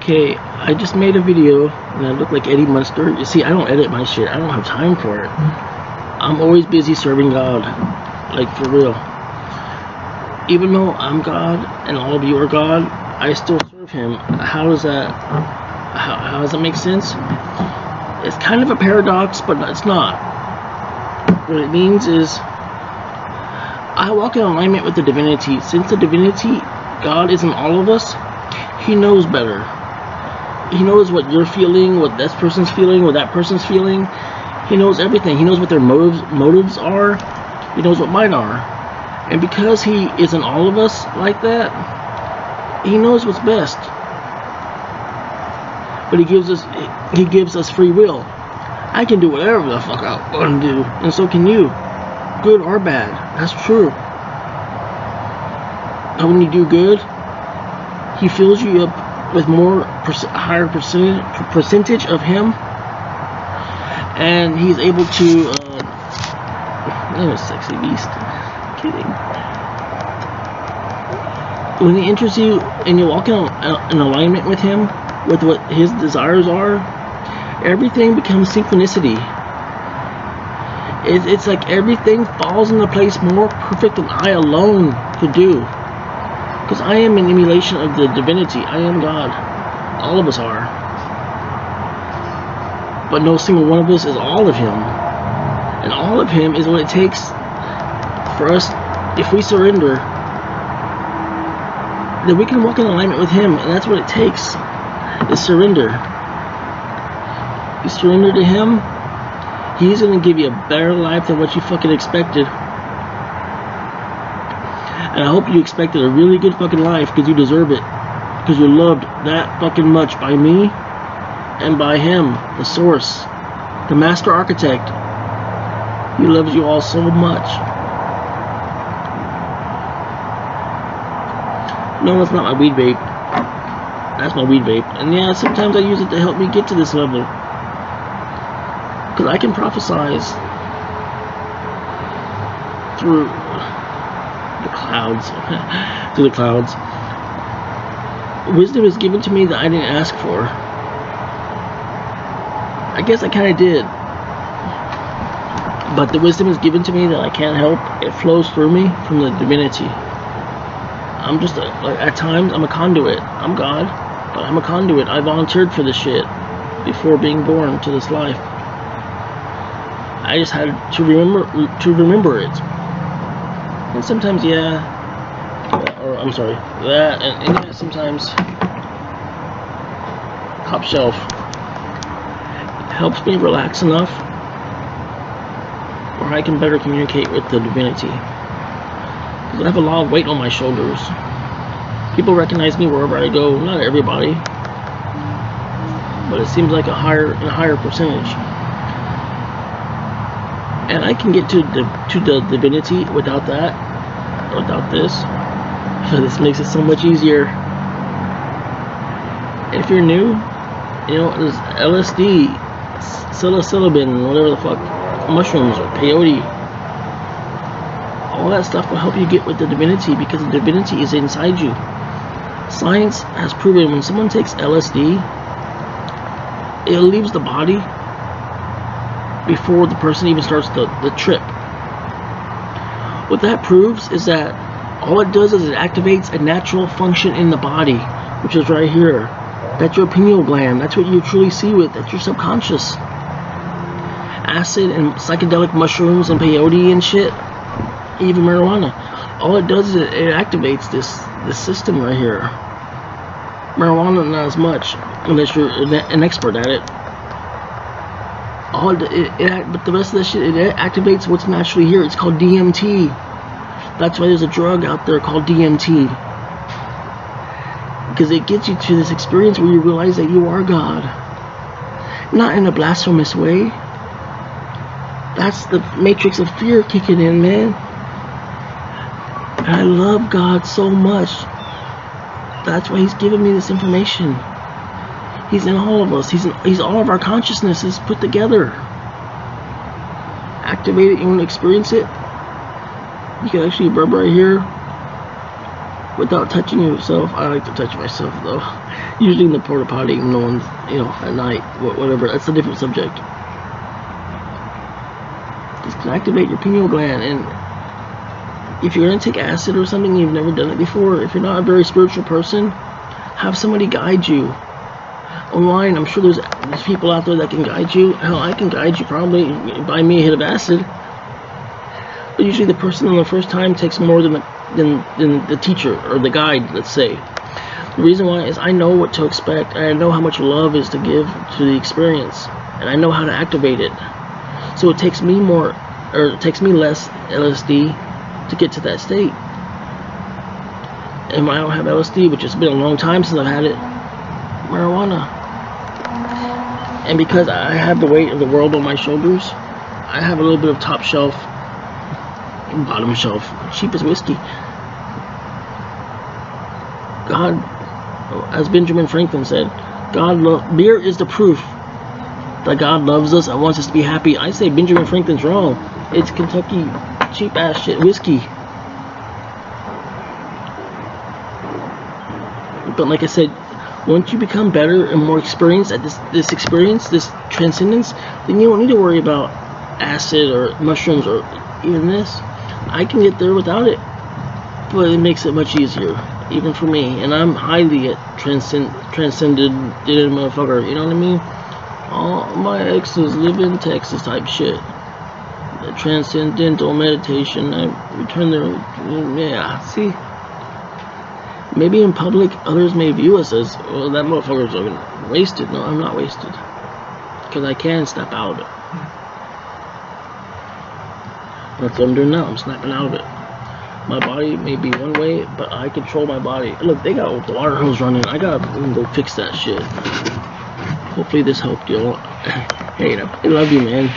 Okay, I just made a video and I look like Eddie Munster. You see, I don't edit my shit. I don't have time for it. I'm always busy serving God. Like, for real. Even though I'm God and all of you are God, I still serve Him. How does that make sense? It's kind of a paradox, but it's not. What it means is I walk in alignment with the divinity. Since the divinity, God, is in all of us, He knows better. He knows what you're feeling, what this person's feeling, what that person's feeling. He knows everything. He knows what their motives are. He knows what mine are. And because He is in all of us like that, He knows what's best. But He gives us free will. I can do whatever the fuck I want to do, and so can you. Good or bad. That's true. And when you do good, He fills you up with higher percentage of Him, and He's able to sexy beast. Kidding. When He enters you and you walk in alignment with Him, with what His desires are, everything becomes synchronicity. It's like everything falls into place more perfect than I alone could do. Because I am an emulation of the divinity. I am God. All of us are. But no single one of us is all of Him. And all of Him is what it takes for us, if we surrender, then we can walk in alignment with Him. And that's what it takes, is surrender. You surrender to Him, He's going to give you a better life than what you fucking expected. And I hope you expected a really good fucking life, because you deserve it. Because you're loved that fucking much by me and by Him, the source, the master architect. He loves you all so much. No, that's not my weed vape. That's my weed vape. And yeah, sometimes I use it to help me get to this level. Because I can prophesize through the clouds. Through the clouds. Wisdom is given to me that I didn't ask for. I guess I kind of did. But the wisdom is given to me that I can't help. It flows through me from the divinity. I'm just, at times, I'm a conduit. I'm God, but I'm a conduit. I volunteered for this shit before being born to this life. I just had to remember it. And sometimes, I'm sorry, that, and yeah, sometimes top shelf helps me relax enough where I can better communicate with the divinity. Because I have a lot of weight on my shoulders. People recognize me wherever I go. Not everybody, but it seems like a higher percentage. And I can get to the divinity without that, without this. So this makes it so much easier. If you're new, there's LSD, psilocybin, whatever the fuck, mushrooms or peyote. All that stuff will help you get with the divinity, because the divinity is inside you. Science has proven when someone takes LSD, it leaves the body before the person even starts the trip. What that proves is that all it does is it activates a natural function in the body, which is right here. That's your pineal gland. That's what you truly see with. That's your subconscious. Acid and psychedelic mushrooms and peyote and shit, even marijuana. All it does is it activates this system right here. Marijuana, not as much, unless you're an expert at it. But the rest of the shit, it activates what's naturally here. It's called DMT. That's why there's a drug out there called DMT. Because it gets you to this experience where you realize that you are God. Not in a blasphemous way. That's the matrix of fear kicking in, man. And I love God so much. That's why He's giving me this information. He's in all of us. He's all of our consciousnesses put together. Activate it. You want to experience it? You can actually rub right here. without touching yourself. I like to touch myself though. Usually in the porta potty, no one's, at night, whatever. That's a different subject. This can activate your pineal gland, and if you're gonna take acid or something, you've never done it before, if you're not a very spiritual person, have somebody guide you. Online, I'm sure there's people out there that can guide you. Hell, I can guide you probably. Buy me a hit of acid. But usually the person on the first time takes more than the teacher or the guide, let's say. The reason why is I know what to expect, and I know how much love is to give to the experience, and I know how to activate it. So it takes me less LSD to get to that state. And when I don't have LSD, which has been a long time since I've had it, marijuana. And because I have the weight of the world on my shoulders, I have a little bit of top shelf, bottom shelf, cheapest whiskey. God, as Benjamin Franklin said, beer is the proof that God loves us and wants us to be happy. I say Benjamin Franklin's wrong. It's Kentucky cheap ass shit whiskey. But like I said, once you become better and more experienced at this experience, this transcendence, then you don't need to worry about acid or mushrooms or even this. I can get there without it, but it makes it much easier, even for me. And I'm highly transcended motherfucker. You know what I mean? All my exes live in Texas type shit. The transcendental meditation. I return their, yeah. See. Maybe in public, others may view us as, well, that motherfucker's wasted. No, I'm not wasted. Because I can snap out of it. That's what I'm doing now. I'm snapping out of it. My body may be one way, but I control my body. Look, they got the water hose running. I gotta go fix that shit. Hopefully this helped you. Hey, I love you, man.